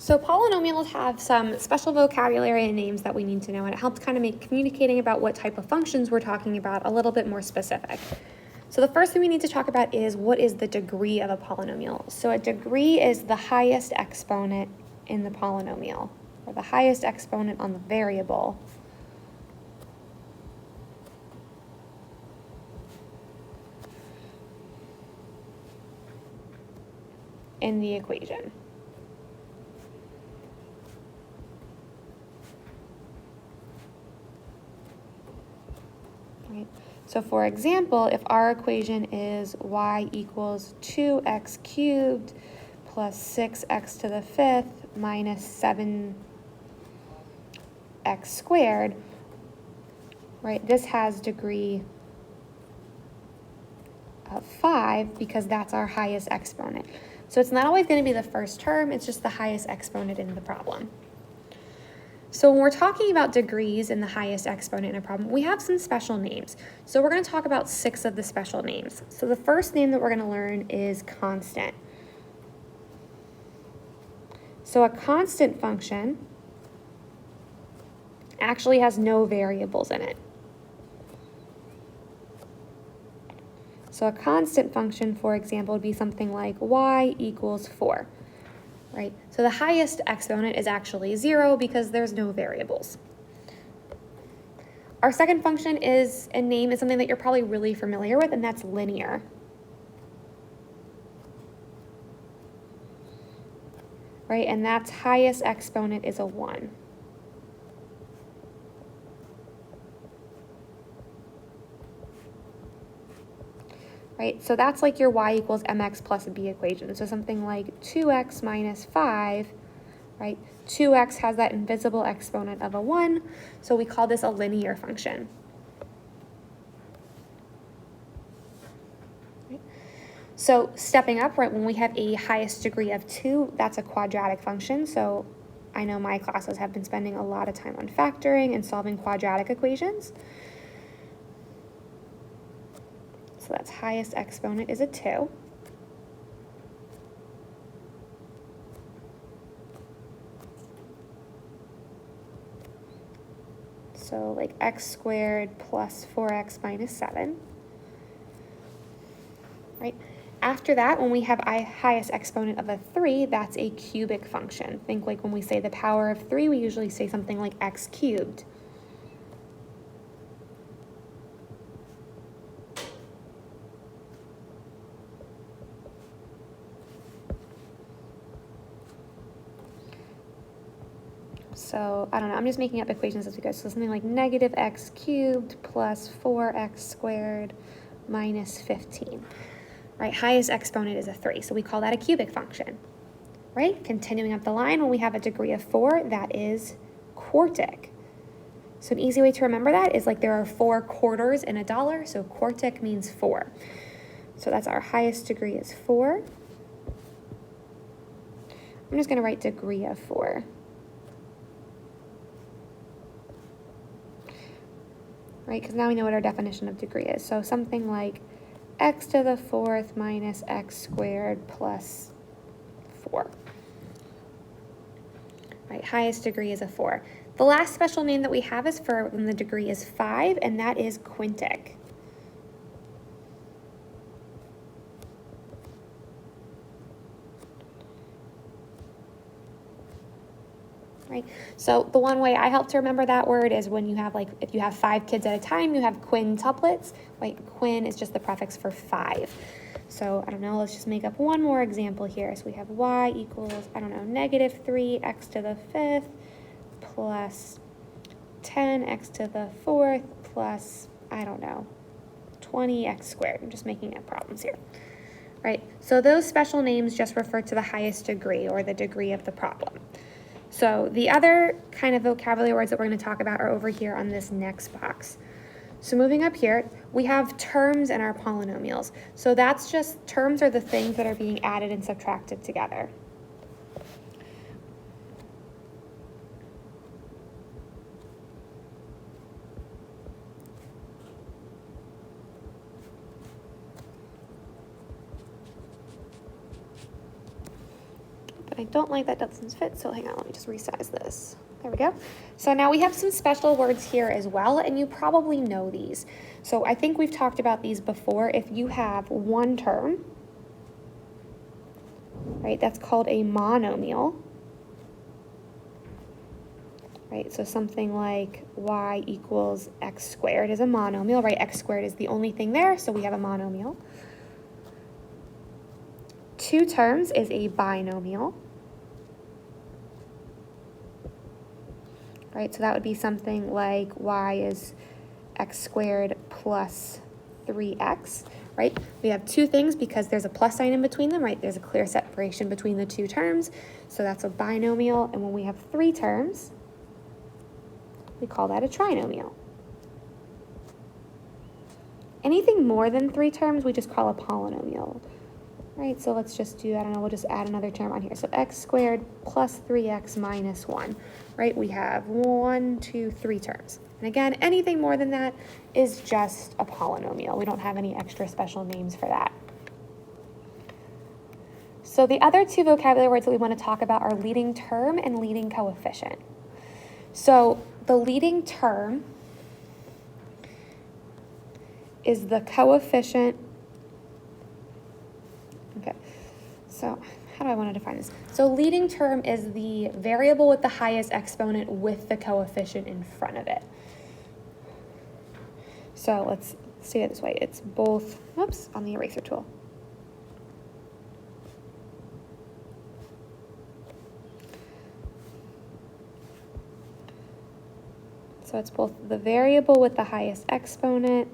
So polynomials have some special vocabulary and names that we need to know, and it helps kind of make communicating about what type of functions we're talking about a little bit more specific. So the first thing we need to talk about is what is the degree of a polynomial. So a degree is the highest exponent in the polynomial, or the highest exponent on the variable in the equation. Right. So for example, if our equation is y equals 2x cubed plus 6x to the fifth minus 7x squared, right, this has degree of 5 because that's our highest exponent. So it's not always going to be the first term, it's just the highest exponent in the problem. So when we're talking about degrees and the highest exponent in a problem, we have some special names. So we're going to talk about 6 of the special names. So the first name that we're going to learn is constant. So a constant function actually has no variables in it. So a constant function, for example, would be something like y equals 4. Right? So the highest exponent is actually 0 because there's no variables. Our second function is a name is something that you're probably really familiar with, and that's linear. Right? And that's highest exponent is a 1. Right? So that's like your y equals mx plus b equation. So something like 2x minus 5, right? 2x has that invisible exponent of a 1, so we call this a linear function. Right? So stepping up, right, when we have a highest degree of 2, that's a quadratic function. So I know my classes have been spending a lot of time on factoring and solving quadratic equations. So that's highest exponent is a 2. So like x squared plus 4x minus 7. Right? After that, when we have a highest exponent of a 3, that's a cubic function. Think like when we say the power of 3, we usually say something like x cubed. So, I don't know, I'm just making up equations as we go. So something like negative x cubed plus 4x squared minus 15. Right, highest exponent is a 3, so we call that a cubic function. Right, continuing up the line, when we have a degree of 4, that is quartic. So an easy way to remember that is like there are 4 quarters in a dollar, so quartic means 4. So that's our highest degree is 4. I'm just going to write degree of 4. Right, because now we know what our definition of degree is. So something like x to the 4th minus x squared plus 4. Right, highest degree is a 4. The last special name that we have is for when the degree is 5, and that is quintic. Right? So the one way I help to remember that word is when you have like, if you have 5 kids at a time, you have quintuplets. Like quin is just the prefix for 5. So I don't know, let's just make up one more example here. So we have y equals, I don't know, negative 3x to the 5th plus 10x to the 4th plus, I don't know, 20x squared. I'm just making up problems here. Right? So those special names just refer to the highest degree or the degree of the problem. So the other kind of vocabulary words that we're going to talk about are over here on this next box. So moving up here, we have terms in our polynomials. So that's just, terms are the things that are being added and subtracted together. I don't like that doesn't fit, so hang on, let me just resize this. There we go. So now we have some special words here as well, and you probably know these. So I think we've talked about these before. If you have one term, right, that's called a monomial. Right, so something like y equals x squared is a monomial, right? X squared is the only thing there, so we have a monomial. Two terms is a binomial. Right, so that would be something like y is x squared plus 3x, right? We have two things because there's a plus sign in between them, right? There's a clear separation between the two terms, so that's a binomial. And when we have three terms, we call that a trinomial. Anything more than three terms, we just call a polynomial, right? So let's just do, I don't know, we'll just add another term on here. So x squared plus 3x minus 1, right? We have 1, 2, 3 terms. And again, anything more than that is just a polynomial. We don't have any extra special names for that. So the other two vocabulary words that we want to talk about are leading term and leading coefficient. So the leading term is the coefficient. Okay, so how do I want to define this? So leading term is the variable with the highest exponent with the coefficient in front of it. So let's say it this way. It's both, oops, on the eraser tool. So it's both the variable with the highest exponent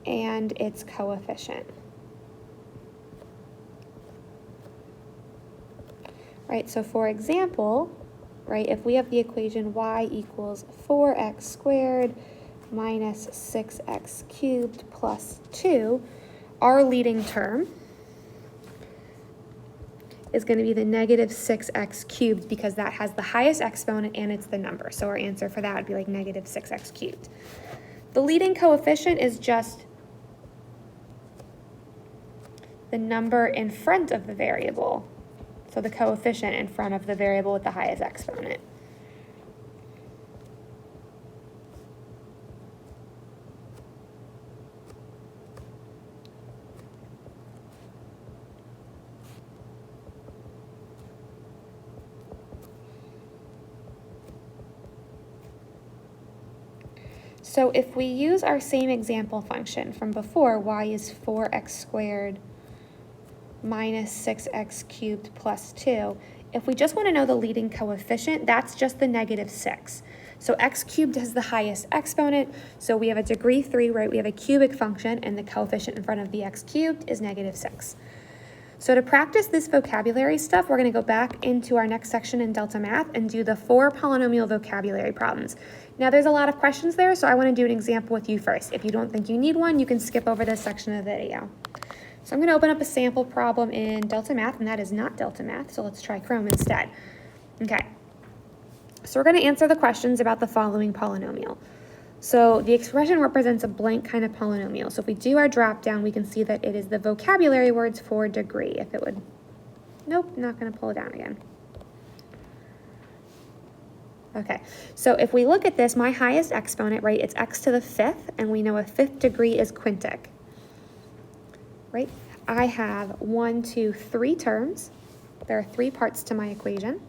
and its coefficient. Right, so for example, right, if we have the equation y equals 4x squared minus 6x cubed plus 2, our leading term is going to be the negative 6x cubed because that has the highest exponent and it's the number. So our answer for that would be like negative 6x cubed. The leading coefficient is just the number in front of the variable. So the coefficient in front of the variable with the highest exponent. So if we use our same example function from before, y is 4x squared minus 6x cubed plus 2. If we just want to know the leading coefficient, that's just the negative 6. So x cubed has the highest exponent, so we have a degree 3, right? We have a cubic function, and the coefficient in front of the x cubed is negative 6. So to practice this vocabulary stuff, we're going to go back into our next section in Delta Math and do the 4 polynomial vocabulary problems. Now there's a lot of questions there, so I want to do an example with you first. If you don't think you need one, you can skip over this section of the video. So I'm going to open up a sample problem in Delta Math, and that is not Delta Math, so let's try Chrome instead. Okay, so we're going to answer the questions about the following polynomial. So the expression represents a blank kind of polynomial. So if we do our drop down, we can see that it is the vocabulary words for degree. If it would, nope, not going to pull it down again. Okay, so if we look at this, my highest exponent, right, it's x to the 5th, and we know a 5th degree is quintic. Right? I have 1, 2, 3 terms. There are 3 parts to my equation.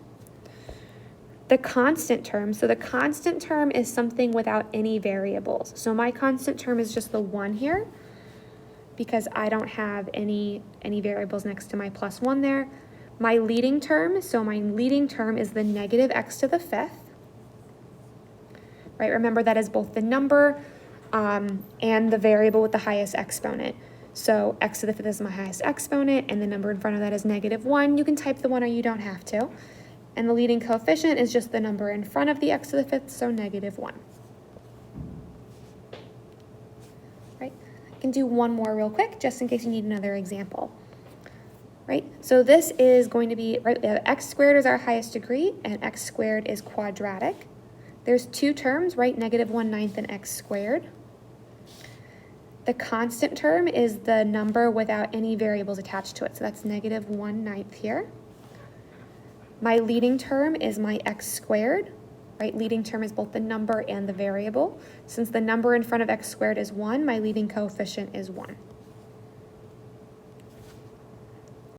The constant term, so the constant term is something without any variables. So my constant term is just the 1 here because I don't have any variables next to my plus 1 there. My leading term, so my leading term is the negative x to the 5th. Right? Remember that is both the number and the variable with the highest exponent. So x to the 5th is my highest exponent, and the number in front of that is negative 1. You can type the 1 or you don't have to. And the leading coefficient is just the number in front of the x to the 5th, so negative 1. Right? I can do one more real quick, just in case you need another example. right? So this is going to be, right, x squared is our highest degree, and x squared is quadratic. There's two terms, right, negative 1/9 and x squared. The constant term is the number without any variables attached to it, so that's negative 1/9 here. My leading term is my x squared, right? Leading term is both the number and the variable. Since the number in front of x squared is 1, my leading coefficient is 1.